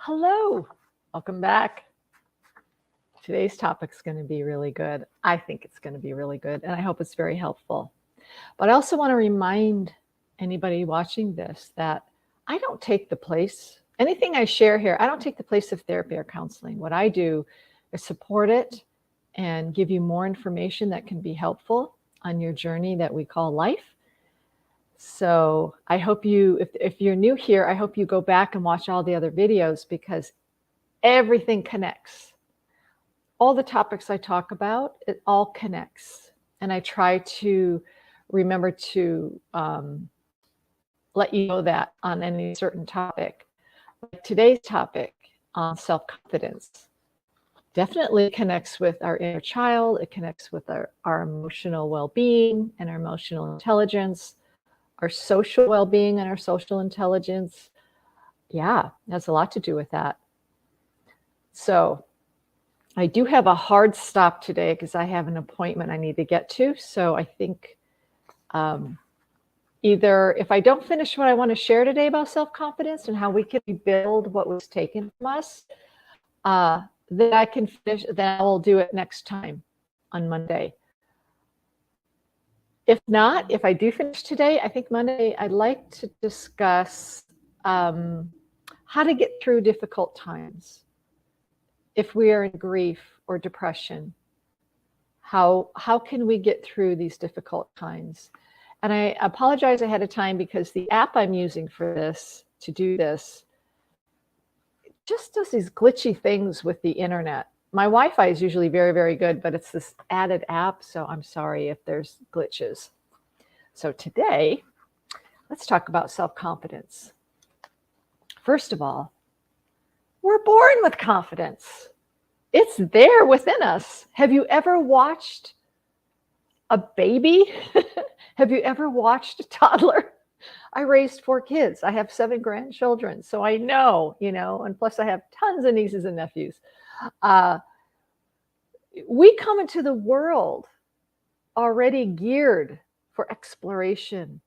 Hello, welcome back. Today's topic's going to be really good. I think it's going to be really good, and I hope it's very helpful. But I also want to remind anybody watching this that I don't take the place, anything I share here, I don't take the place of therapy or counseling. What I do is support it and give you more information that can be helpful on your journey that we call life. So I hope you, if you're new here, I hope you go back and watch all the other videos because everything connects. All the topics I talk about, it all connects. And I try to remember to let you know that on any certain topic. Like today's topic on self-confidence definitely connects with our inner child. It connects with our emotional well-being and our emotional intelligence, our social well-being and our social intelligence. Yeah, it has a lot to do with that. So I do have a hard stop today because I have an appointment I need to get to. So I think either if I don't finish what I want to share today about self-confidence and how we can rebuild what was taken from us, then I can finish, then I will do it next time on Monday. If not, if I do finish today, I think Monday I'd like to discuss how to get through difficult times. If we are in grief or depression, how can we get through these difficult times? And I apologize ahead of time because the app I'm using for this, to do this, just does these glitchy things with the internet. My Wi-Fi is usually very, very good, but it's this added app, so I'm sorry if there's glitches. So today, let's talk about self-confidence. First of all, we're born with confidence. It's there within us. Have you ever watched a baby? Have you ever watched a toddler? I raised 4 kids. I have 7 grandchildren. So I know, and plus I have tons of nieces and nephews. We come into the world already geared for exploration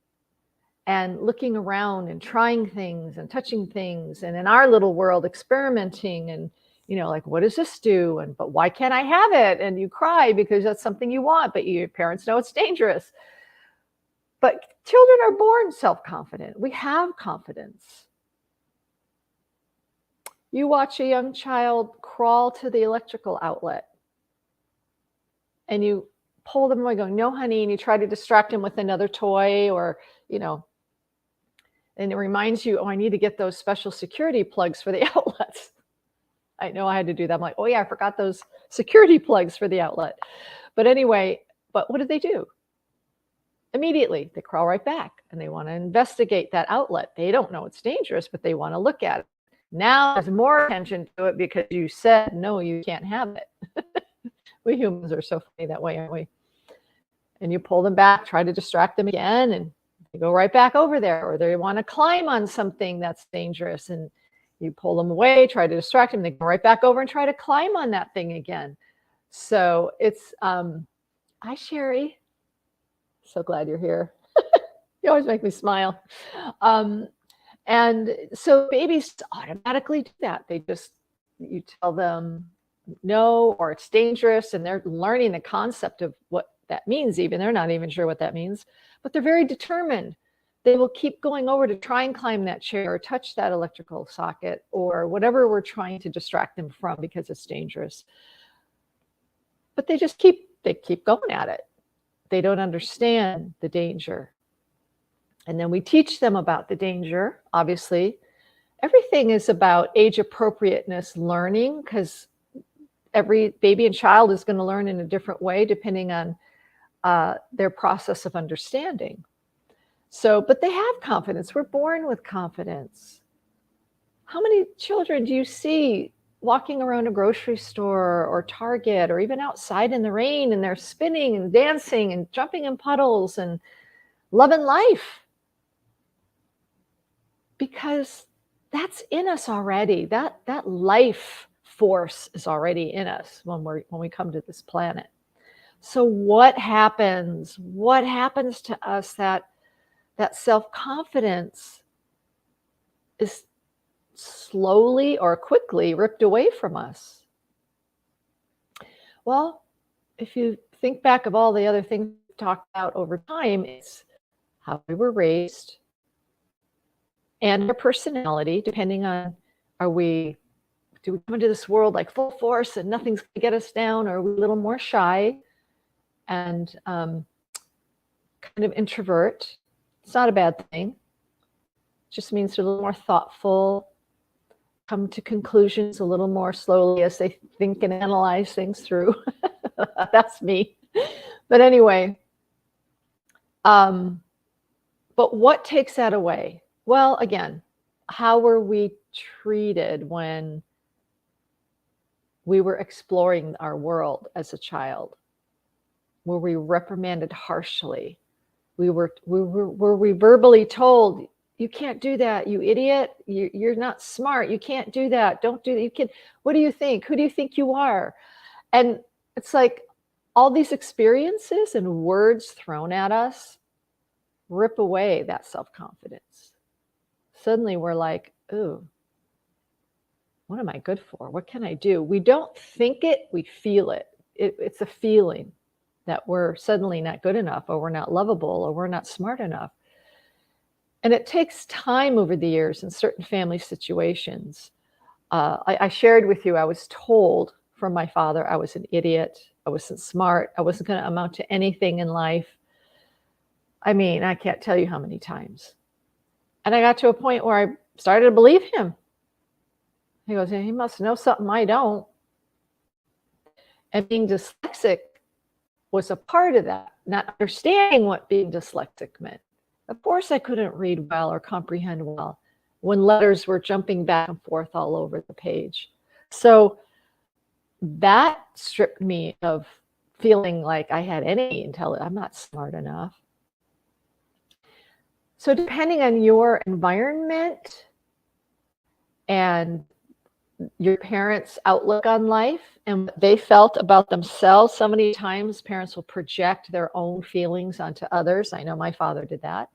and looking around and trying things and touching things. And in our little world, experimenting and, like, what does this do? But why can't I have it? And you cry because that's something you want, but your parents know it's dangerous. But children are born self-confident. We have confidence. You watch a young child crawl to the electrical outlet and you pull them away going, no, honey, and you try to distract them with another toy or, and it reminds you, oh, I need to get those special security plugs for the outlets. I know I had to do that. I'm like, oh yeah, I forgot those security plugs for the outlet. But anyway, but what do? Immediately, they crawl right back and they want to investigate that outlet. They don't know it's dangerous, but they want to look at it. Now there's more attention to it because you said, no, you can't have it. We humans are so funny that way, aren't we? And you pull them back, try to distract them again, and they go right back over there. Or they want to climb on something that's dangerous, and you pull them away, try to distract them, they go right back over and try to climb on that thing again. So it's, hi, Sherry. So glad you're here. You always make me smile. And so babies automatically do that. You tell them no, or it's dangerous, and they're learning the concept of what that means. Even they're not even sure what that means, but they're very determined. They will keep going over to try and climb that chair or touch that electrical socket or whatever we're trying to distract them from because it's dangerous. But they keep going at it. They don't understand the danger. And then we teach them about the danger. Obviously, everything is about age appropriateness learning because every baby and child is going to learn in a different way depending on their process of understanding. So, but they have confidence. We're born with confidence. How many children do you see walking around a grocery store or Target or even outside in the rain, and they're spinning and dancing and jumping in puddles and loving life? Because that's in us already. That life force is already in us when we come to this planet. So what happens? What happens to us that self-confidence is slowly or quickly ripped away from us? Well, if you think back of all the other things we talked about over time, it's how we were raised and our personality, depending on, do we come into this world like full force and nothing's going to get us down, or are we a little more shy and kind of introvert? It's not a bad thing. It just means they're a little more thoughtful, come to conclusions a little more slowly as they think and analyze things through. That's me. But anyway, but what takes that away? Well, again, how were we treated when we were exploring our world as a child? Were we reprimanded harshly? Were we verbally told, you can't do that, you idiot, you're not smart, you can't do that, don't do that, you can, what do you think, who do you think you are? And it's like all these experiences and words thrown at us rip away that self-confidence. Suddenly we're like, ooh, what am I good for? What can I do? We don't think it, we feel it. It's a feeling that we're suddenly not good enough, or we're not lovable, or we're not smart enough. And it takes time over the years in certain family situations. I shared with you, I was told from my father I was an idiot, I wasn't smart, I wasn't going to amount to anything in life. I mean, I can't tell you how many times. And I got to a point where I started to believe him. He goes, he must know something I don't. And being dyslexic was a part of that, not understanding what being dyslexic meant. Of course, I couldn't read well or comprehend well when letters were jumping back and forth all over the page. So that stripped me of feeling like I had any intelligence. I'm not smart enough. So depending on your environment and your parents' outlook on life and what they felt about themselves, so many times parents will project their own feelings onto others. I know my father did that.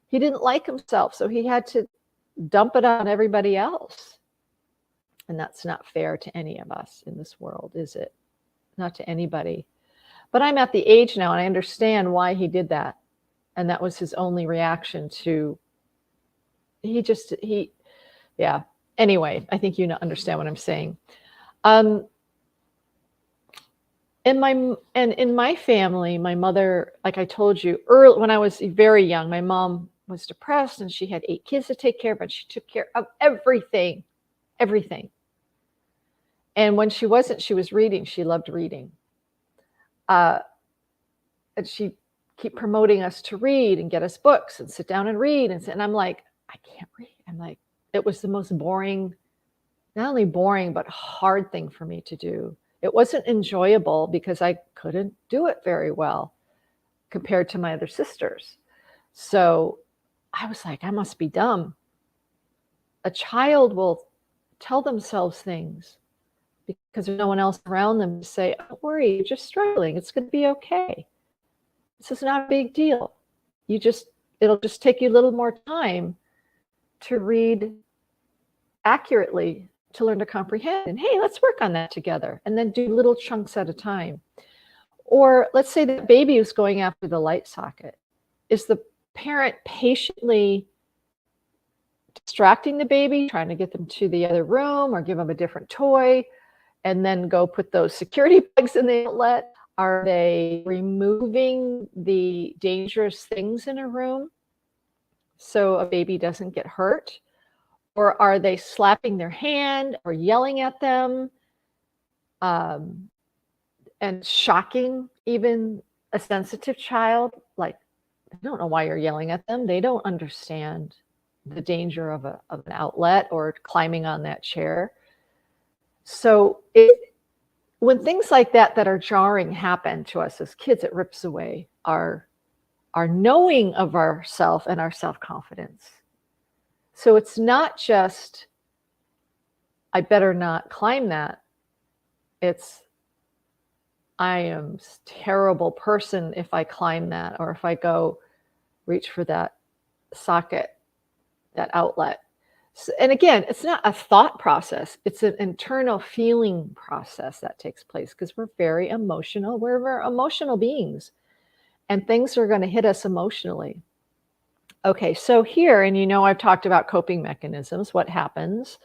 He didn't like himself, so he had to dump it on everybody else. And that's not fair to any of us in this world, is it? Not to anybody. But I'm at the age now, and I understand why he did that. And that was his only reaction to, yeah. Anyway, I think you understand what I'm saying. In my family, my mother, like I told you, early when I was very young, my mom was depressed and she had 8 kids to take care of, and she took care of everything. And when she wasn't, she was reading. She loved reading. And she keep promoting us to read and get us books and sit down and read. And I'm like, I can't read. I'm like, it was the most boring, not only boring, but hard thing for me to do. It wasn't enjoyable because I couldn't do it very well compared to my other sisters. So I was like, I must be dumb. A child will tell themselves things because there's no one else around them to say, don't worry, you're just struggling. It's going to be okay. This is not a big deal. It'll just take you a little more time to read accurately, to learn to comprehend. And hey, let's work on that together. And then do little chunks at a time. Or let's say that baby who's going after the light socket. Is the parent patiently distracting the baby, trying to get them to the other room or give them a different toy, and then go put those security plugs in the outlet? Are they removing the dangerous things in a room so a baby doesn't get hurt? Or are they slapping their hand or yelling at them and shocking even a sensitive child? Like, I don't know why you're yelling at them. They don't understand the danger of an outlet or climbing on that chair. So when things like that are jarring happen to us as kids, it rips away our knowing of ourself and our self-confidence. So it's not just, I better not climb that. It's, I am a terrible person if I climb that, or if I go reach for that socket, that outlet. And again, it's not a thought process. It's an internal feeling process that takes place because we're very emotional. We're emotional beings, and things are going to hit us emotionally. Okay, so here, and I've talked about coping mechanisms. What happens,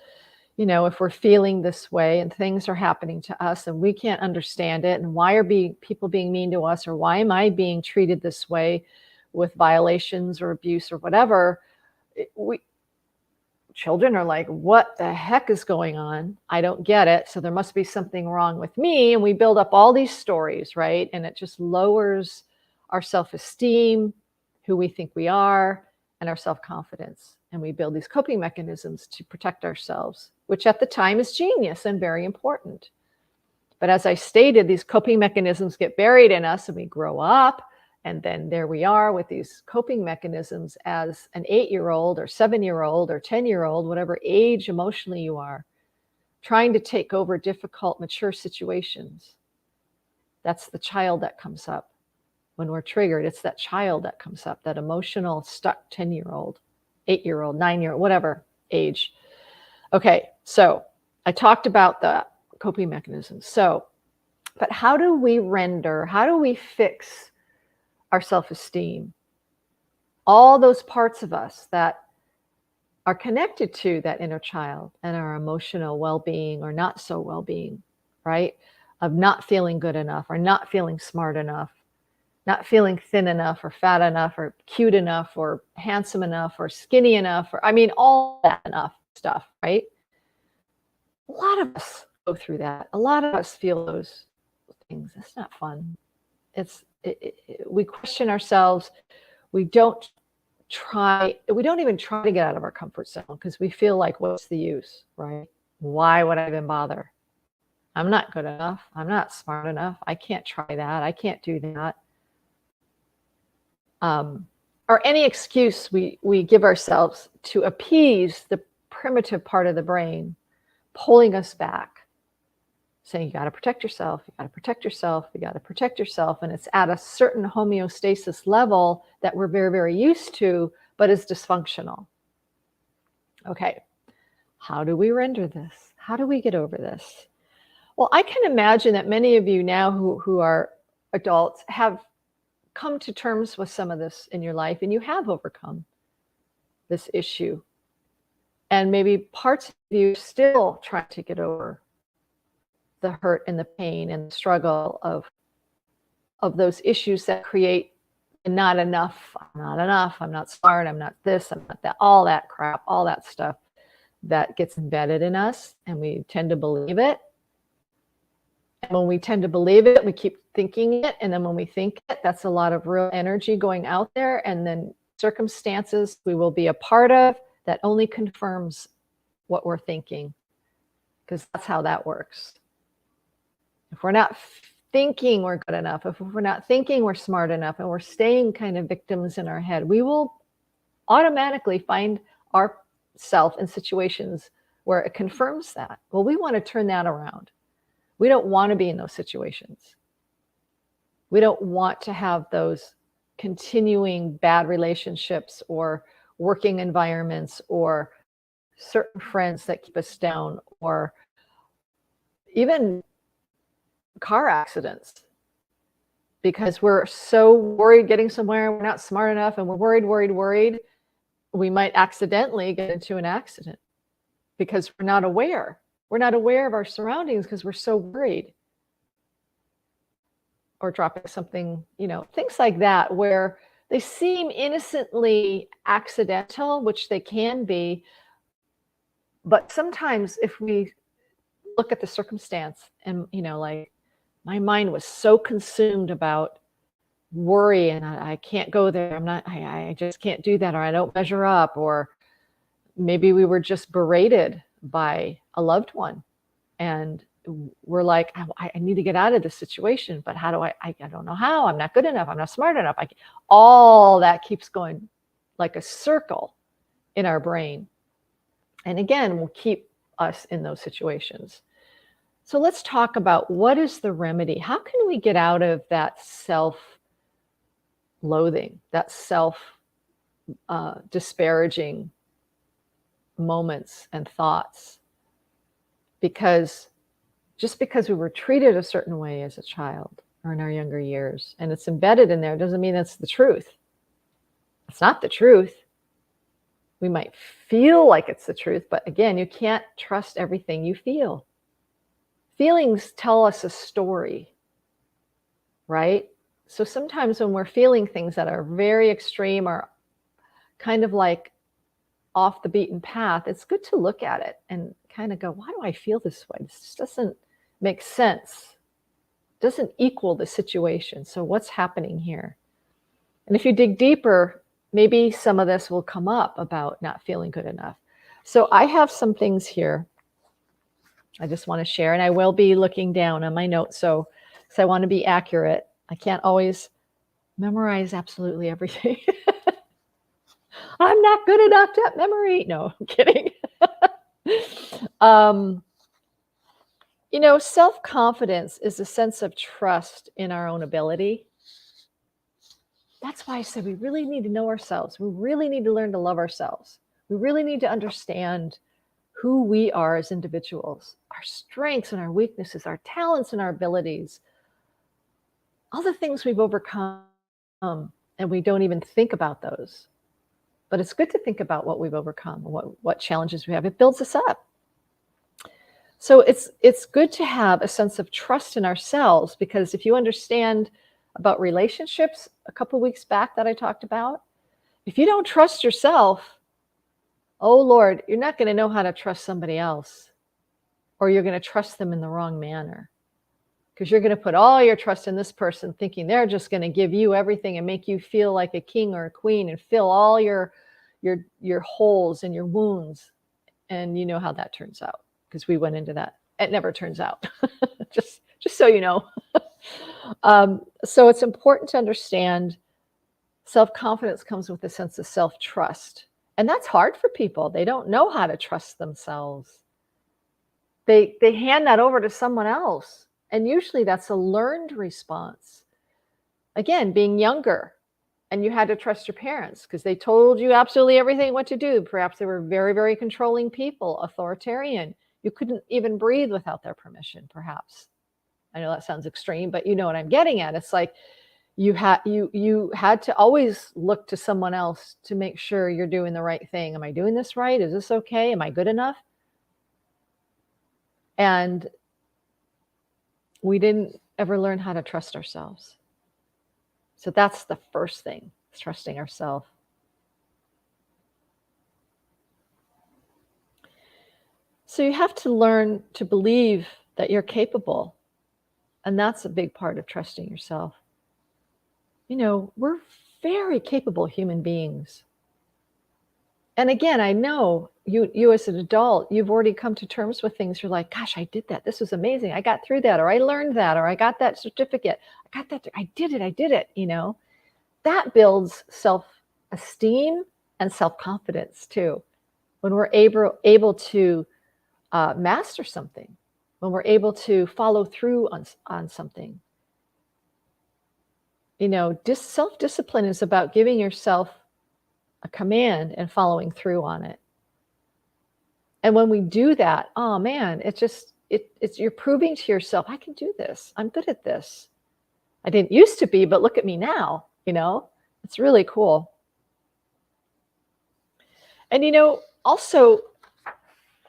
if we're feeling this way and things are happening to us and we can't understand it, and why are people being mean to us, or why am I being treated this way with violations or abuse or whatever? Children are like, what the heck is going on? I don't get it. So there must be something wrong with me. And we build up all these stories, right? And it just lowers our self-esteem, who we think we are, and our self-confidence. And we build these coping mechanisms to protect ourselves, which at the time is genius and very important. But as I stated, these coping mechanisms get buried in us and we grow up. And then there we are with these coping mechanisms as an 8-year-old or 7-year-old or 10-year-old, whatever age emotionally you are, trying to take over difficult, mature situations. That's the child that comes up. When we're triggered, it's that child that comes up, that emotional, stuck 10-year-old, 8-year-old, 9-year-old, whatever age. Okay, so I talked about the coping mechanisms. But how do we fix our self-esteem? All those parts of us that are connected to that inner child and our emotional well-being or not so well-being, right? Of not feeling good enough or not feeling smart enough, not feeling thin enough or fat enough or cute enough or handsome enough or skinny enough, or all that enough stuff, right? A lot of us go through that. A lot of us feel those things. It's not fun. We question ourselves. We don't even try to get out of our comfort zone because we feel like, what's the use, right? Why would I even bother? I'm not good enough. I'm not smart enough. I can't try that. I can't do that. Or any excuse we give ourselves to appease the primitive part of the brain, pulling us back, saying, you got to protect yourself, you got to protect yourself, you got to protect yourself. And it's at a certain homeostasis level that we're very, very used to, but is dysfunctional. Okay, how do we render this? How do we get over this? Well, I can imagine that many of you now who are adults have come to terms with some of this in your life, and you have overcome this issue. And maybe parts of you still trying to get over the hurt and the pain and the struggle of those issues that create not enough, I'm not smart, I'm not this, I'm not that, all that crap, all that stuff that gets embedded in us, and we tend to believe it. And when we tend to believe it, we keep thinking it. And then when we think it, that's a lot of real energy going out there. And then circumstances we will be a part of that only confirms what we're thinking, because that's how that works. If we're not thinking we're good enough, if we're not thinking we're smart enough, and we're staying kind of victims in our head, we will automatically find ourselves in situations where it confirms that. Well, we want to turn that around. We don't want to be in those situations. We don't want to have those continuing bad relationships or working environments or certain friends that keep us down, or even car accidents, because we're so worried getting somewhere, we're not smart enough, and we're worried, we might accidentally get into an accident because we're not aware. We're not aware of our surroundings because we're so worried. Or dropping something, things like that, where they seem innocently accidental, which they can be. But sometimes if we look at the circumstance and, like, my mind was so consumed about worry and I can't go there. I just can't do that, or I don't measure up, or maybe we were just berated by a loved one and we're like, I need to get out of this situation, but how do I don't know how. I'm not good enough. I'm not smart enough. All that keeps going like a circle in our brain. And again, will keep us in those situations. So let's talk about, what is the remedy? How can we get out of that self-loathing, that self-disparaging moments and thoughts, because just because we were treated a certain way as a child or in our younger years, and it's embedded in there, doesn't mean that's the truth. It's not the truth. We might feel like it's the truth, but again, you can't trust everything you feel. Feelings tell us a story, right? So sometimes when we're feeling things that are very extreme or kind of like off the beaten path, it's good to look at it and kind of go, why do I feel this way? This just doesn't make sense. It doesn't equal the situation. So what's happening here? And if you dig deeper, maybe some of this will come up about not feeling good enough. So I have some things here I just want to share, and I will be looking down on my notes, so because I want to be accurate. I can't always memorize absolutely everything. I'm not good enough at memory. No, I'm kidding. Self-confidence is a sense of trust in our own ability. That's why I said we really need to know ourselves. We really need to learn to love ourselves. We really need to understand who we are as individuals, our strengths and our weaknesses, our talents and our abilities, all the things we've overcome, and we don't even think about those. But it's good to think about what we've overcome, what challenges we have. It builds us up. So it's good to have a sense of trust in ourselves, because if you understand about relationships a couple weeks back that I talked about, if you don't trust yourself, oh Lord, you're not going to know how to trust somebody else, or you're going to trust them in the wrong manner, because you're going to put all your trust in this person, thinking they're just going to give you everything and make you feel like a king or a queen and fill all your holes and your wounds. And you know how that turns out, because we went into that. It never turns out. just so you know. So it's important to understand self-confidence comes with a sense of self-trust. And that's hard for people. They don't know how to trust themselves. They hand that over to someone else. And usually that's a learned response. Again, being younger, and you had to trust your parents because they told you absolutely everything what to do. Perhaps they were very, very controlling people, authoritarian. You couldn't even breathe without their permission, perhaps. I know that sounds extreme, but you know what I'm getting at. It's like you had to always look to someone else to make sure you're doing the right thing. Am I doing this right? Is this okay? Am I good enough? And we didn't ever learn how to trust ourselves. So that's the first thing, is trusting ourselves. So you have to learn to believe that you're capable. And that's a big part of trusting yourself. We're very capable human beings. And again, I know you as an adult, you've already come to terms with things. You're like, gosh, I did that. This was amazing. I got through that, or I learned that, or I got that certificate. I got that. I did it. That builds self-esteem and self-confidence too. When we're able to master something, when we're able to follow through on something. Self-discipline is about giving yourself a command and following through on it. And when we do that, oh man, it's you're proving to yourself, I can do this. I'm good at this. I didn't used to be, but look at me now. It's really cool. And also,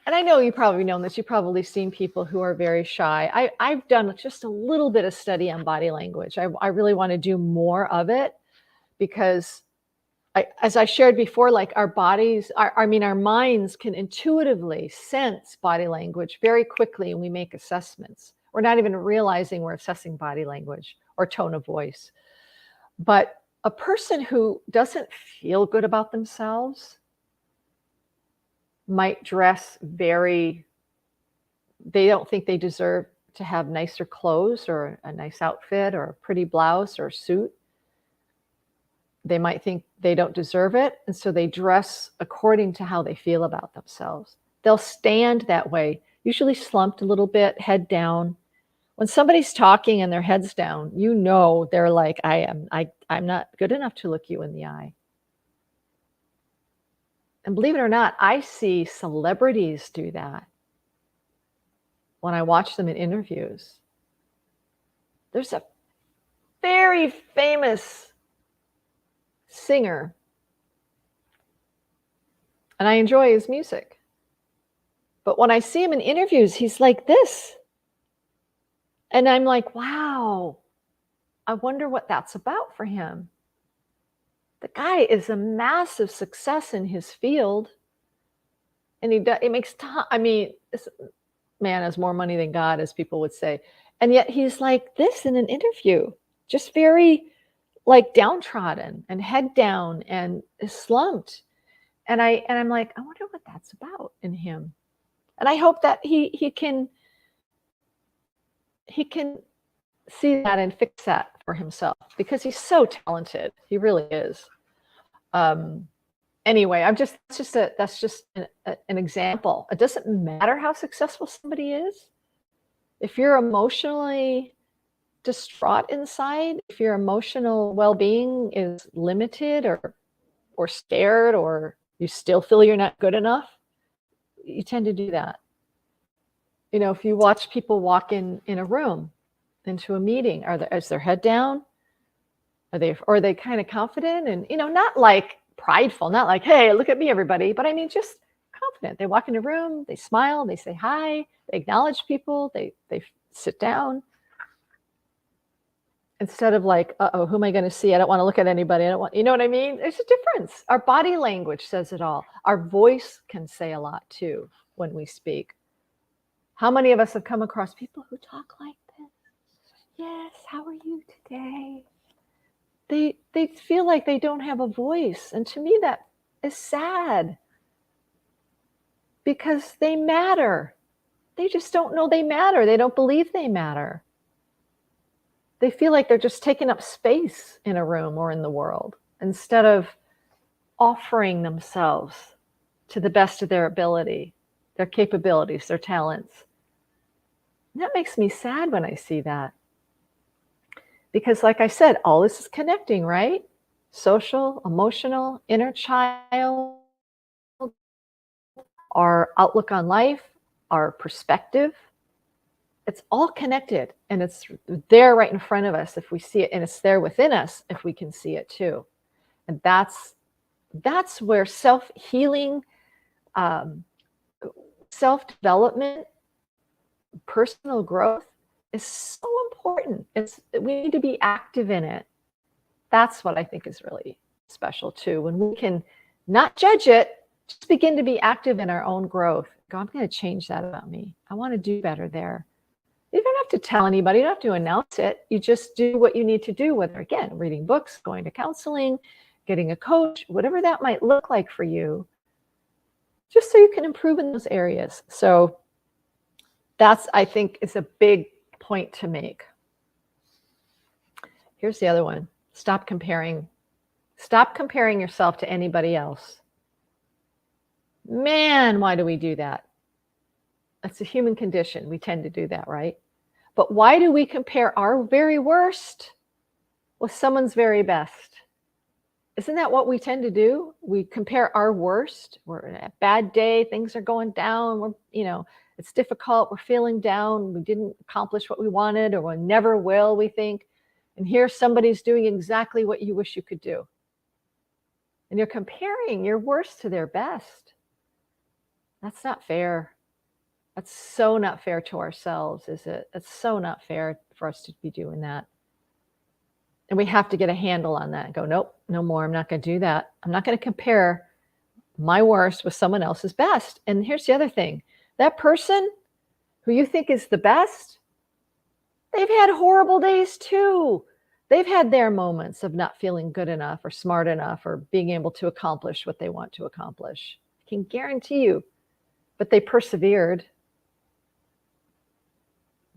and I know you probably know this, you've probably seen people who are very shy. I've done just a little bit of study on body language. I really want to do more of it, because as I shared before, like our bodies, our minds can intuitively sense body language very quickly, and we make assessments. We're not even realizing we're assessing body language or tone of voice. But a person who doesn't feel good about themselves might dress they don't think they deserve to have nicer clothes or a nice outfit or a pretty blouse or suit. They might think they don't deserve it, and so they dress according to how they feel about themselves. They'll stand that way, usually slumped a little bit, head down. When somebody's talking and their head's down, they're like, I'm not good enough to look you in the eye. And believe it or not, I see celebrities do that when I watch them in interviews. There's a very famous singer, and I enjoy his music. But when I see him in interviews, he's like this. And I'm like, wow, I wonder what that's about for him. The guy is a massive success in his field. And it makes time. I mean, this man has more money than God, as people would say. And yet he's like this in an interview, just very like downtrodden and head down and slumped. And I'm like, I wonder what that's about in him. And I hope that he can see that and fix that for himself, because he's so talented. He really is. Anyway, that's just an example. It doesn't matter how successful somebody is. If you're emotionally distraught inside, if your emotional well-being is limited or scared, or you still feel you're not good enough, you tend to do that. You know, if you watch people walk in a room, into a meeting, is their head down? Are they kind of confident and, not like prideful, not like, hey, look at me, everybody, but I mean, just confident. They walk in a room, they smile, they say hi, they acknowledge people, they sit down. Instead of like, uh-oh, who am I going to see? I don't want to look at anybody. I don't want, you know what I mean? There's a difference. Our body language says it all. Our voice can say a lot too when we speak. How many of us have come across people who talk like this? Yes, how are you today? They feel like they don't have a voice. And to me, that is sad, because they matter. They just don't know they matter. They don't believe they matter. They feel like they're just taking up space in a room or in the world, instead of offering themselves to the best of their ability, their capabilities, their talents. And that makes me sad when I see that. Because like I said, all this is connecting, right? Social, emotional, inner child, our outlook on life, our perspective. It's all connected, and it's there right in front of us if we see it, and it's there within us if we can see it too. And that's where self-healing, self-development, personal growth is so important. We need to be active in it. That's what I think is really special too. When we can not judge it, just begin to be active in our own growth. Go, I'm going to change that about me. I want to do better there. You don't have to tell anybody. You don't have to announce it. You just do what you need to do, whether, again, reading books, going to counseling, getting a coach, whatever that might look like for you, just so you can improve in those areas. So that's, I think, is a big point to make. Here's the other one. Stop comparing. Stop comparing yourself to anybody else. Man, why do we do that? That's a human condition. We tend to do that, right? But why do we compare our very worst with someone's very best? Isn't that what we tend to do? We compare our worst. We're in a bad day. Things are going down. It's difficult. We're feeling down. We didn't accomplish what we wanted, or we never will, we think. And here somebody's doing exactly what you wish you could do. And you're comparing your worst to their best. That's not fair. That's so not fair to ourselves, is it? It's so not fair for us to be doing that. And we have to get a handle on that and go, nope, no more. I'm not going to do that. I'm not going to compare my worst with someone else's best. And here's the other thing. That person who you think is the best, they've had horrible days too. They've had their moments of not feeling good enough or smart enough or being able to accomplish what they want to accomplish. I can guarantee you. But they persevered.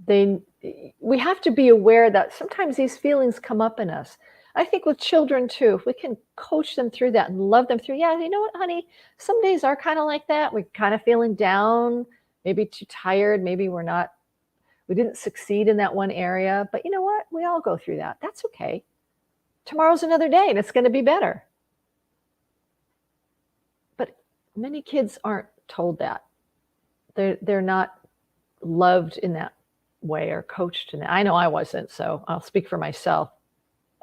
We have to be aware that sometimes these feelings come up in us. I think with children too, if we can coach them through that and love them through, yeah, you know what, honey, some days are kind of like that. We're kind of feeling down, maybe too tired, maybe we didn't succeed in that one area, but you know what? We all go through that. That's okay. Tomorrow's another day and it's going to be better. But many kids aren't told that. They're not loved in that way or coached in that. I know I wasn't, so I'll speak for myself.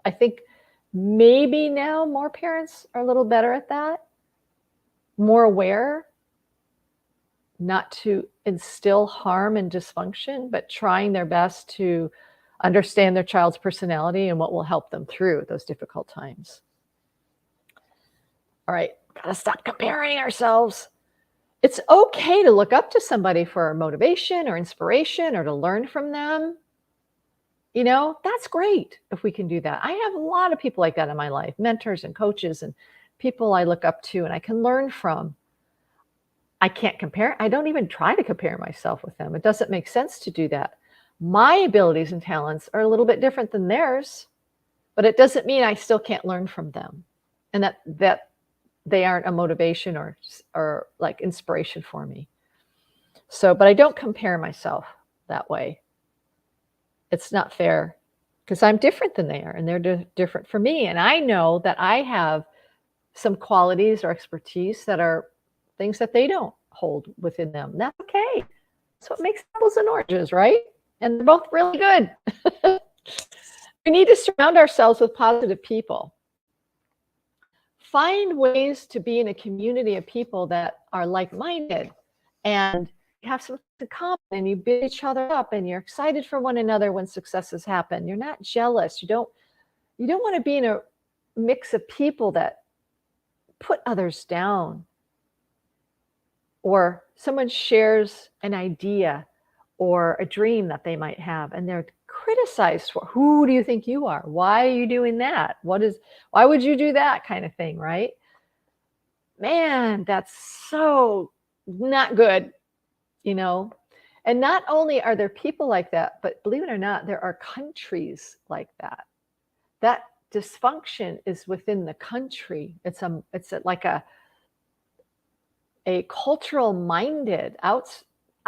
I think maybe now more parents are a little better at that, more aware, not to instill harm and dysfunction, but trying their best to understand their child's personality and what will help them through those difficult times. All right, gotta stop comparing ourselves. It's okay to look up to somebody for motivation or inspiration or to learn from them. You know, that's great if we can do that. I have a lot of people like that in my life, mentors and coaches and people I look up to and I can learn from. I can't compare. I don't even try to compare myself with them. It doesn't make sense to do that. My abilities and talents are a little bit different than theirs, but it doesn't mean I still can't learn from them and that they aren't a motivation or like inspiration for me. So, but I don't compare myself that way. It's not fair because I'm different than they are and they're different from me. And I know that I have some qualities or expertise that are things that they don't hold within them. That's okay. That's what makes apples and oranges, right? And they're both really good. We need to surround ourselves with positive people. Find ways to be in a community of people that are like-minded and have something in common and you build each other up and you're excited for one another when successes happen. You're not jealous. You don't want to be in a mix of people that put others down. Or someone shares an idea or a dream that they might have and they're criticized for, who do you think you are? Why are you doing that? Why would you do that kind of thing, right? Man, that's so not good, you know? And not only are there people like that, but believe it or not, there are countries like that. That dysfunction is within the country. It's like a cultural minded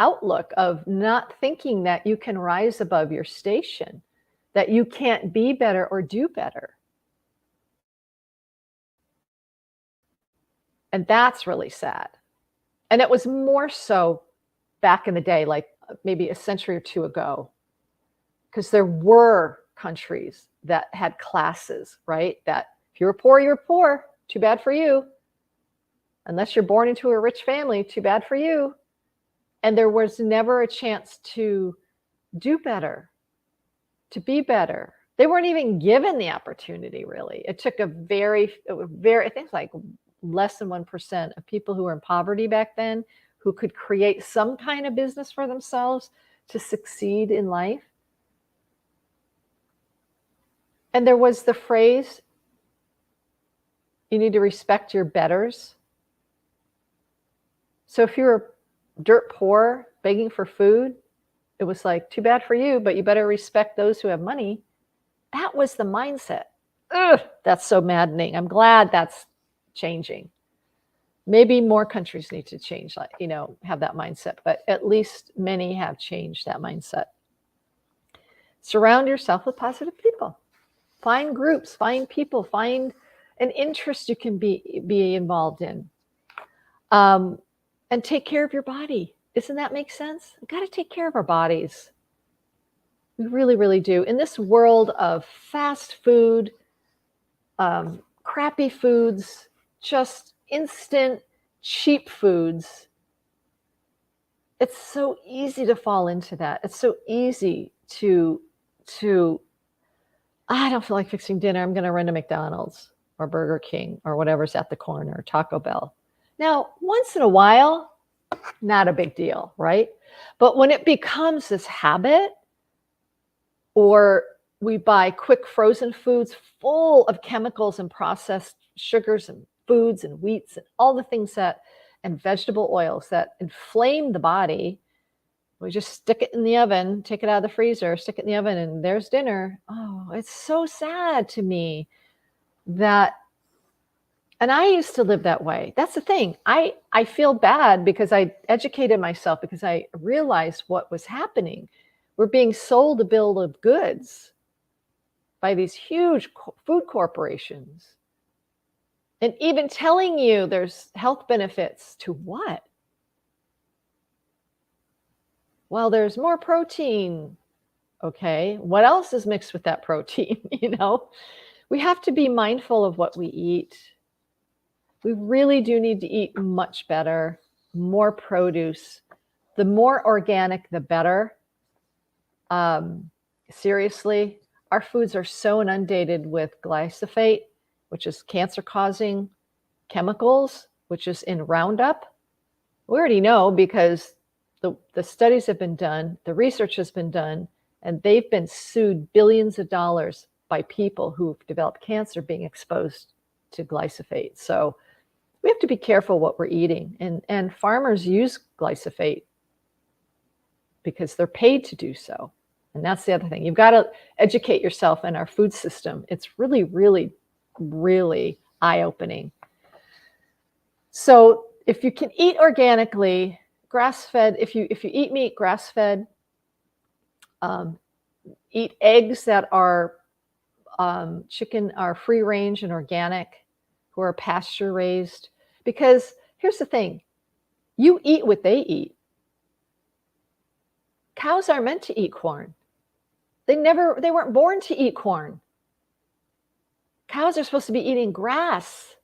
outlook of not thinking that you can rise above your station, that you can't be better or do better. And that's really sad. And it was more so back in the day, like maybe a century or two ago, because there were countries that had classes, right? That if you were poor, you were poor. Too bad for you. Unless you're born into a rich family, too bad for you. And there was never a chance to do better, to be better. They weren't even given the opportunity, really. It took I think it's like less than 1% of people who were in poverty back then who could create some kind of business for themselves to succeed in life. And there was the phrase, you need to respect your betters. So if you were dirt poor, begging for food, it was like, too bad for you, but you better respect those who have money. That was the mindset. Ugh, that's so maddening. I'm glad that's changing. Maybe more countries need to change, have that mindset, but at least many have changed that mindset. Surround yourself with positive people. Find groups, find people, find an interest you can be involved in. And take care of your body. Doesn't that make sense? We've got to take care of our bodies. We really, really do. In this world of fast food, crappy foods, just instant, cheap foods, it's so easy to fall into that. It's so easy to I don't feel like fixing dinner. I'm going to run to McDonald's or Burger King or whatever's at the corner, Taco Bell. Now, once in a while, not a big deal, right? But when it becomes this habit, or we buy quick frozen foods full of chemicals and processed sugars and foods and wheats and all the things and vegetable oils that inflame the body, we just stick it in the oven, take it out of the freezer, stick it in the oven, and there's dinner. Oh, it's so sad to me that. And I used to live that way. That's the thing. I feel bad because I educated myself, because I realized what was happening. We're being sold a bill of goods by these huge food corporations. And even telling you there's health benefits to what? Well, there's more protein. Okay, what else is mixed with that protein? We have to be mindful of what we eat. We really do need to eat much better, more produce. The more organic, the better. Seriously, our foods are so inundated with glyphosate, which is cancer-causing chemicals, which is in Roundup. We already know because the studies have been done, the research has been done, and they've been sued billions of dollars by people who've developed cancer being exposed to glyphosate. So we have to be careful what we're eating. And farmers use glyphosate because they're paid to do so. And that's the other thing. You've got to educate yourself in our food system. It's really, really, really eye-opening. So if you can eat organically, grass-fed, if you eat meat, grass-fed, eat eggs that are chicken are free range and organic, who are pasture raised. Because here's the thing, you eat what they eat. Cows aren't meant to eat corn. They weren't born to eat corn. Cows are supposed to be eating grass.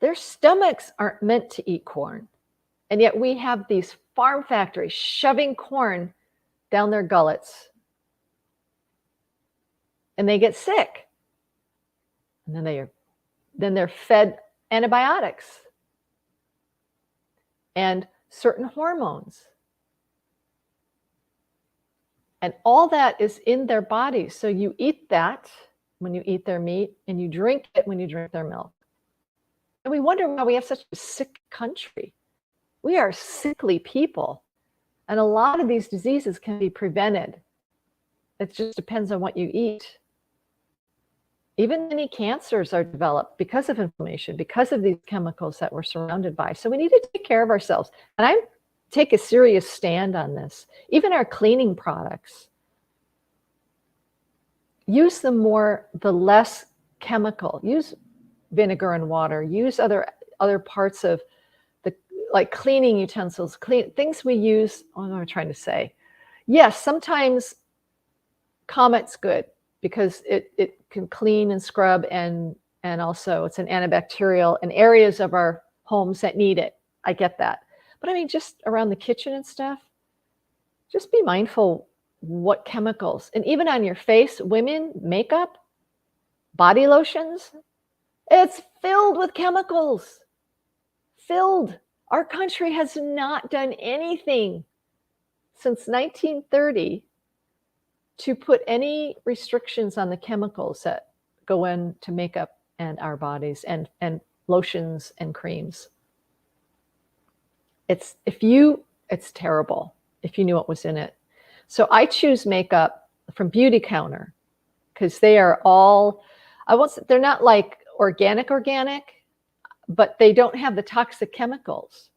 Their stomachs aren't meant to eat corn. And yet we have these farm factories shoving corn down their gullets. And they get sick. And then they're fed antibiotics and certain hormones. And all that is in their bodies. So you eat that when you eat their meat, and you drink it when you drink their milk. And we wonder why we have such a sick country. We are sickly people. And a lot of these diseases can be prevented. It just depends on what you eat. Even many cancers are developed because of inflammation, because of these chemicals that we're surrounded by. So we need to take care of ourselves. And I take a serious stand on this. Even our cleaning products, use the less chemical. Use vinegar and water. Use other parts of like cleaning utensils, things we use. What am I trying to say? Yes, sometimes Comet's good because it can clean and scrub, and also it's an antibacterial in areas of our homes that need it. I get that. But I mean, just around the kitchen and stuff, just be mindful what chemicals, and even on your face, women, makeup, body lotions, it's filled with chemicals. Filled. Our country has not done anything since 1930 to put any restrictions on the chemicals that go into makeup and our bodies, and lotions and creams. It's terrible if you knew what was in it. So I choose makeup from Beauty Counter because they are all, they're not like organic, but they don't have the toxic chemicals.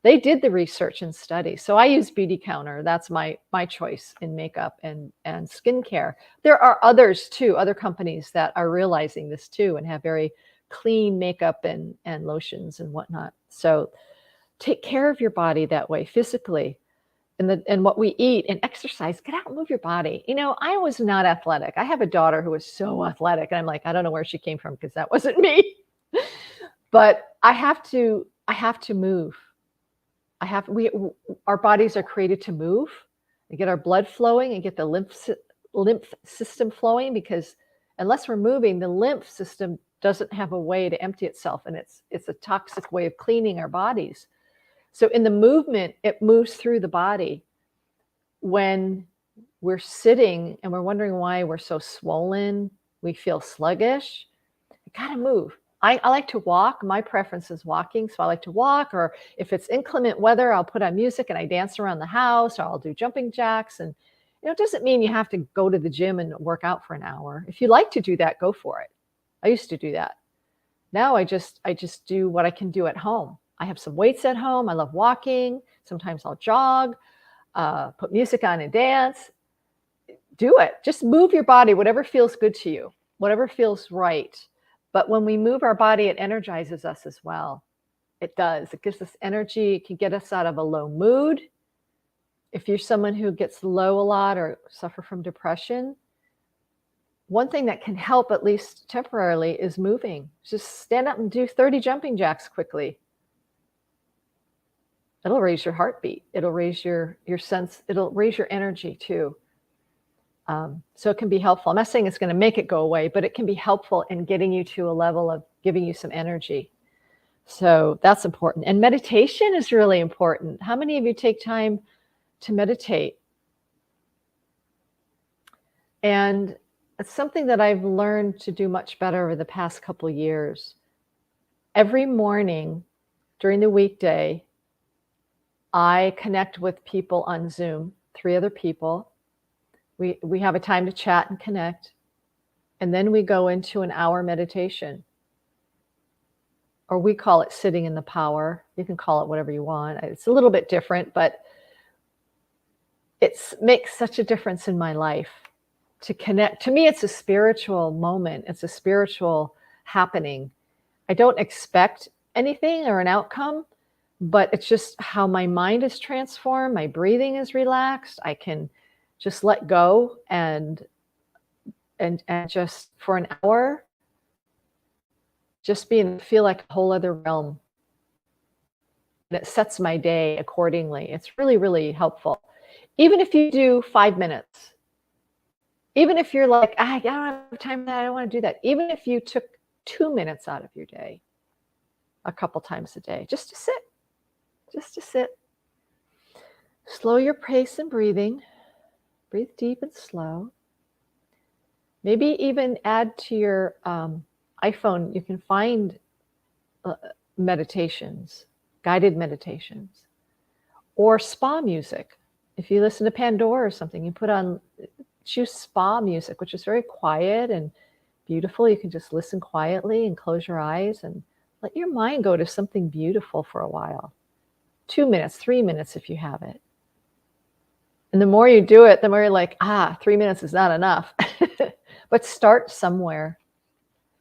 They did the research and study. So I use Beauty Counter. That's my choice in makeup and skincare. There are others too, other companies that are realizing this too and have very clean makeup and lotions and whatnot. So take care of your body that way physically, and what we eat, and exercise. Get out and move your body. I was not athletic. I have a daughter who was so athletic, and I'm like, I don't know where she came from because that wasn't me. But I have to move. Our bodies are created to move and get our blood flowing and get the lymph system flowing, because unless we're moving, the lymph system doesn't have a way to empty itself, and it's a toxic way of cleaning our bodies. So in the movement, it moves through the body. When we're sitting and we're wondering why we're so swollen, we feel sluggish, you gotta move. I like to walk. My preference is walking, so I like to walk. Or if it's inclement weather, I'll put on music and I dance around the house, or I'll do jumping jacks. And it doesn't mean you have to go to the gym and work out for an hour. If you like to do that, go for it. I used to do that. Now I just do what I can do at home. I have some weights at home. I love walking. Sometimes I'll jog, put music on and dance. Do it. Just move your body, whatever feels good to you, whatever feels right. But when we move our body, it energizes us as well. It does. It gives us energy. It can get us out of a low mood. If you're someone who gets low a lot or suffer from depression, one thing that can help, at least temporarily, is moving. Just stand up and do 30 jumping jacks quickly. It'll raise your heartbeat. It'll raise your sense. It'll raise your energy too. So it can be helpful. I'm not saying it's going to make it go away, but it can be helpful in getting you to a level of giving you some energy. So that's important. And meditation is really important. How many of you take time to meditate? And it's something that I've learned to do much better over the past couple of years. Every morning during the weekday, I connect with people on Zoom, 3 other people. We have a time to chat and connect. And then we go into an hour meditation. Or we call it sitting in the power. You can call it whatever you want. It's a little bit different, but it makes such a difference in my life to connect. To me, it's a spiritual moment. It's a spiritual happening. I don't expect anything or an outcome, but it's just how my mind is transformed. My breathing is relaxed. I can just let go and just for an hour, just feel like a whole other realm. And it sets my day accordingly. It's really, really helpful. Even if you do 5 minutes, even if you're like, I don't have time for that, I don't want to do that. Even if you took 2 minutes out of your day, a couple times a day, just to sit. Slow your pace and breathing. Breathe deep and slow. Maybe even add to your iPhone, you can find meditations, guided meditations, or spa music. If you listen to Pandora or something, you choose spa music, which is very quiet and beautiful. You can just listen quietly and close your eyes and let your mind go to something beautiful for a while. 2 minutes, 3 minutes if you have it. And the more you do it, the more you're like, 3 minutes is not enough. But start somewhere.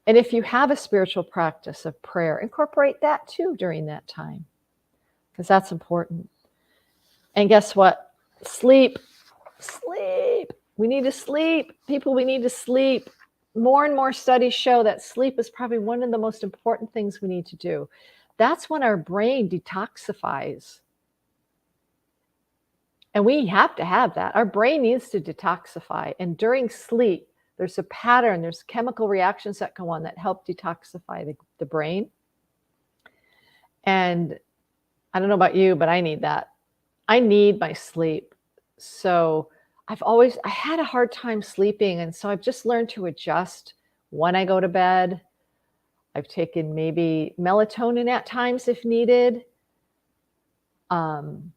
And if you have a spiritual practice of prayer, incorporate that too during that time, because that's important. And guess what? Sleep. We need to sleep. People, we need to sleep. More and more studies show that sleep is probably one of the most important things we need to do. That's when our brain detoxifies. And we have to have that. Our brain needs to detoxify. And during sleep, there's a pattern, there's chemical reactions that go on that help detoxify the brain. And I don't know about you, but I need that. I need my sleep. So I had a hard time sleeping. And so I've just learned to adjust when I go to bed. I've taken maybe melatonin at times if needed. And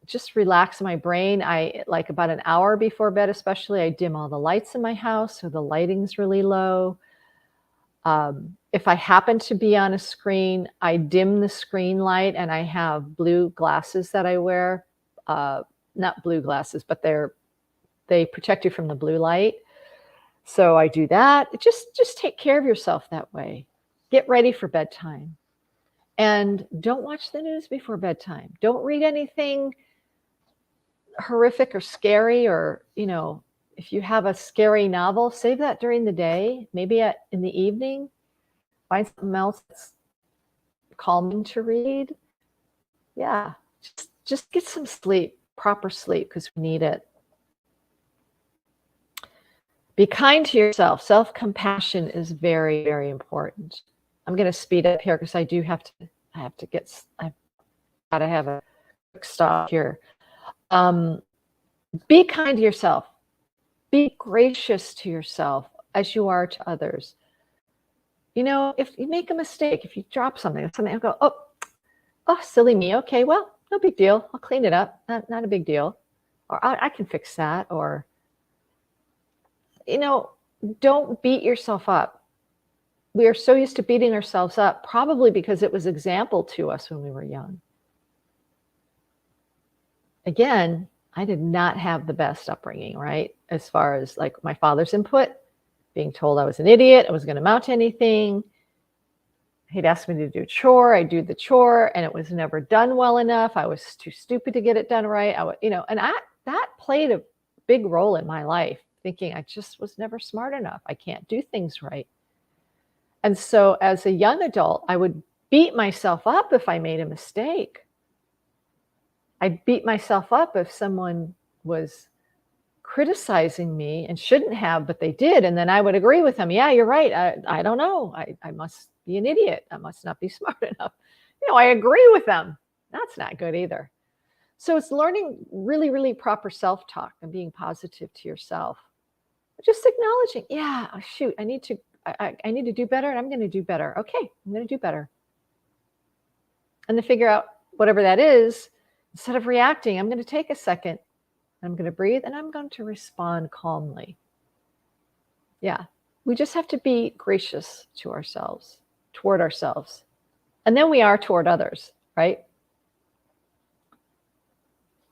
just relax my brain. I like about an hour before bed, especially, I dim all the lights in my house so the lighting's really low. If I happen to be on a screen, I dim the screen light, and I have blue glasses that I wear. Not blue glasses, but they protect you from the blue light. So I do that. Just take care of yourself that way. Get ready for bedtime. And don't watch the news before bedtime. Don't read anything horrific or scary, or, if you have a scary novel, save that during the day. Maybe in the evening, find something else that's calming to read. Yeah, just get some sleep, proper sleep, because we need it. Be kind to yourself. Self-compassion is very, very important. I'm going to speed up here because I've got to have a quick stop here. Be kind to yourself. Be gracious to yourself as you are to others. If you make a mistake, if you drop something, I'll go, oh, silly me. Okay, well, no big deal. I'll clean it up. Not a big deal. Or I can fix that. Or, don't beat yourself up. We are so used to beating ourselves up, probably because it was exampled to us when we were young. Again, I did not have the best upbringing, right? As far as like my father's input, being told I was an idiot, I wasn't going to amount to anything. He'd ask me to do a chore, I'd do the chore, and it was never done well enough. I was too stupid to get it done right. And that played a big role in my life, thinking I just was never smart enough. I can't do things right. And so as a young adult, I would beat myself up if I made a mistake. I'd beat myself up if someone was criticizing me and shouldn't have, but they did. And then I would agree with them. Yeah, you're right. I don't know. I must be an idiot. I must not be smart enough. I agree with them. That's not good either. So it's learning really, really proper self-talk and being positive to yourself. Just acknowledging, yeah, shoot, I need to do better, and I'm going to do better. Okay, I'm going to do better. And to figure out whatever that is, instead of reacting, I'm going to take a second, I'm going to breathe, and I'm going to respond calmly. Yeah, we just have to be gracious to ourselves, toward ourselves. And then we are toward others, right?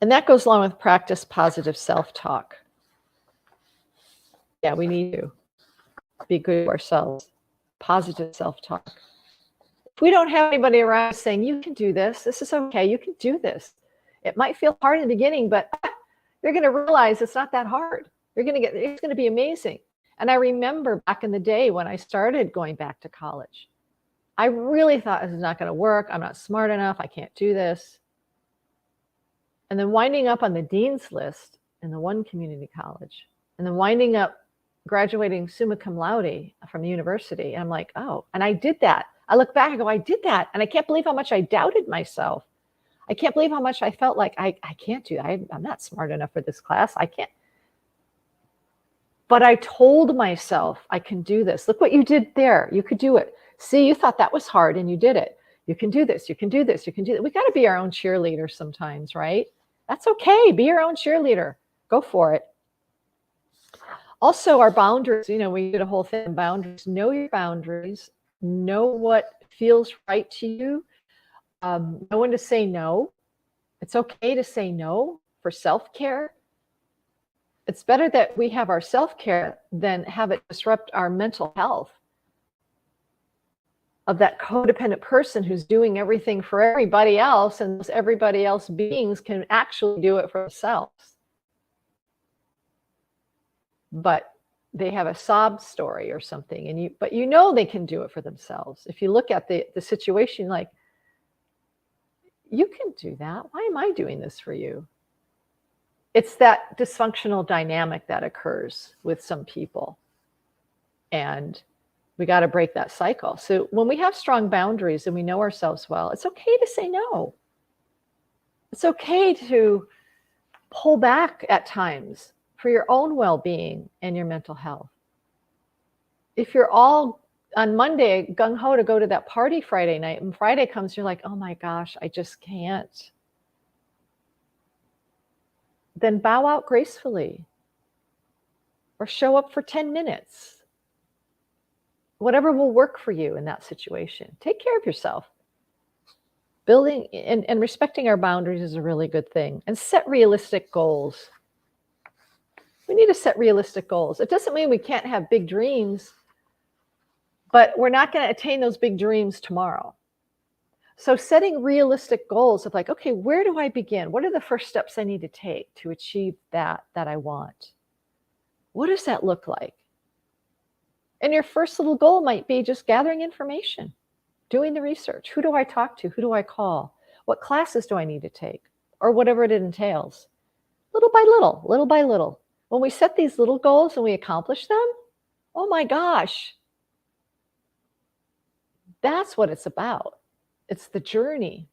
And that goes along with practice positive self-talk. Yeah, we need to be good to ourselves. Positive self-talk. If we don't have anybody around saying, you can do this, this is okay, you can do this. It might feel hard in the beginning, but you're going to realize it's not that hard. It's going to be amazing. And I remember back in the day when I started going back to college, I really thought this is not going to work. I'm not smart enough. I can't do this. And then winding up on the dean's list in the one community college, and then winding up graduating summa cum laude from the university. And I'm like, oh, and I did that. I look back and go, I did that. And I can't believe how much I doubted myself. I can't believe how much I felt like I can't do that. I'm not smart enough for this class. I can't. But I told myself, I can do this. Look what you did there. You could do it. See, you thought that was hard and you did it. You can do this. You can do this. You can do that. We got to be our own cheerleader sometimes, right? That's okay. Be your own cheerleader. Go for it. Also, our boundaries, we did a whole thing on boundaries. Know your boundaries. Know what feels right to you. Know when to say no. It's okay to say no for self-care. It's better that we have our self-care than have it disrupt our mental health of that codependent person who's doing everything for everybody else, and those everybody else beings can actually do it for themselves. But they have a sob story or something, but they can do it for themselves. If you look at the situation, like, you can do that. Why am I doing this for you? It's that dysfunctional dynamic that occurs with some people. And we got to break that cycle. So when we have strong boundaries and we know ourselves well, it's okay to say no. It's okay to pull back at times for your own well-being and your mental health. If you're all on Monday gung-ho to go to that party Friday night, and Friday comes, you're like, oh my gosh, I just can't. Then bow out gracefully or show up for 10 minutes. Whatever will work for you in that situation. Take care of yourself. Building and respecting our boundaries is a really good thing. And set realistic goals. We need to set realistic goals. It doesn't mean we can't have big dreams, but we're not going to attain those big dreams tomorrow. So setting realistic goals of like, okay, where do I begin? What are the first steps I need to take to achieve that I want? What does that look like? And your first little goal might be just gathering information, doing the research. Who do I talk to? Who do I call? What classes do I need to take? Or whatever it entails. Little by little, little by little. When we set these little goals and we accomplish them, oh my gosh, that's what it's about. It's the journey.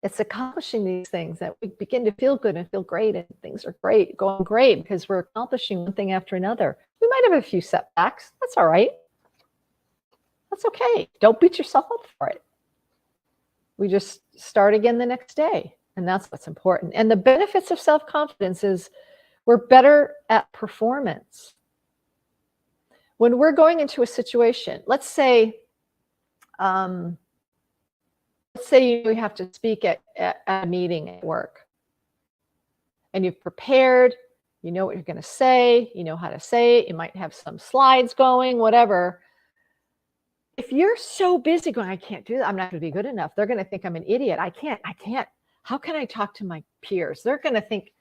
It's accomplishing these things that we begin to feel good and feel great, and things are great, going great because we're accomplishing one thing after another. We might have a few setbacks. That's all right. That's okay. Don't beat yourself up for it. We just start again the next day, and that's what's important. And the benefits of self-confidence is we're better at performance. When we're going into a situation, let's say you have to speak at a meeting at work, and you've prepared, You know what you're going to say. You know how to say it. You might have some slides going, whatever. If you're so busy going, I can't do that, I'm not going to be good enough, they're going to think I'm an idiot. I can't. How can I talk to my peers? They're going to think,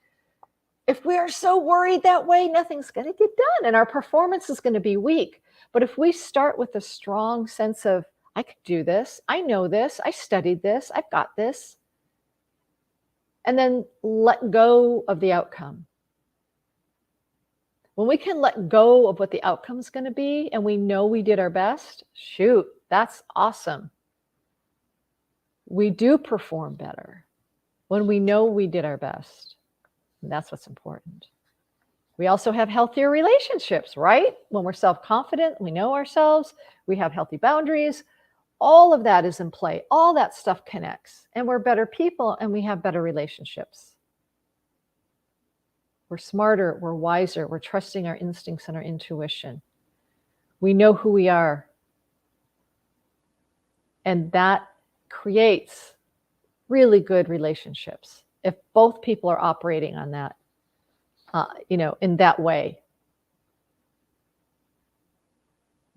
if we are so worried that way, nothing's going to get done and our performance is going to be weak. But if we start with a strong sense of, I can do this, I know this, I studied this, I've got this, and then let go of the outcome. When we can let go of what the outcome is going to be and we know we did our best, shoot, that's awesome. We do perform better when we know we did our best. And that's what's important. We also have healthier relationships, right? When we're self-confident, we know ourselves, we have healthy boundaries. All of that is in play. All that stuff connects. And we're better people and we have better relationships. We're smarter, we're wiser, we're trusting our instincts and our intuition. We know who we are. And that creates really good relationships. If both people are operating on that, in that way,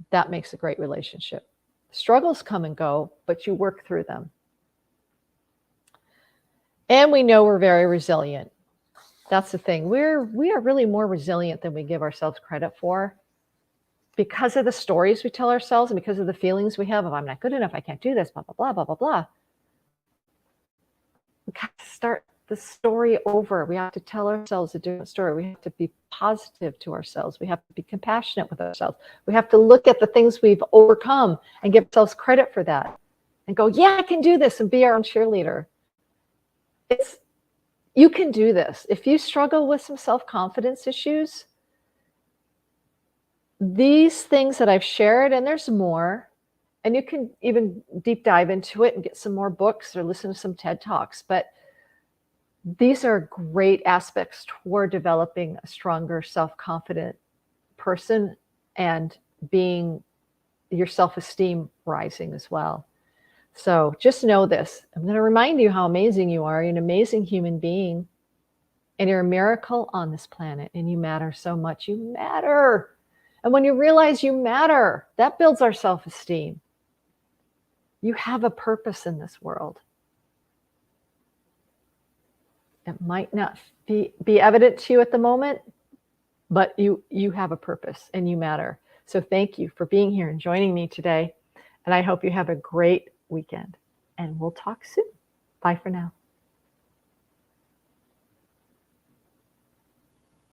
that makes a great relationship. Struggles come and go, but you work through them. And we know we're very resilient. That's the thing. We are really more resilient than we give ourselves credit for, because of the stories we tell ourselves and because of the feelings we have of, I'm not good enough, I can't do this, blah, blah, blah, blah, blah, blah. We have to start the story over. We have to tell ourselves a different story. We have to be positive to ourselves. We have to be compassionate with ourselves. We have to look at the things we've overcome and give ourselves credit for that and go, yeah, I can do this, and be our own cheerleader. You can do this. If you struggle with some self-confidence issues, these things that I've shared, and there's more, and you can even deep dive into it and get some more books or listen to some TED Talks, but these are great aspects toward developing a stronger self-confident person and being your self-esteem rising as well. So just know this. I'm going to remind you how amazing you are. You're an amazing human being, and you're a miracle on this planet, and you matter so much. You matter. And when you realize you matter, that builds our self-esteem. You have a purpose in this world. It might not be evident to you at the moment, but you have a purpose and you matter. So thank you for being here and joining me today. And I hope you have a great weekend, and we'll talk soon. Bye for now.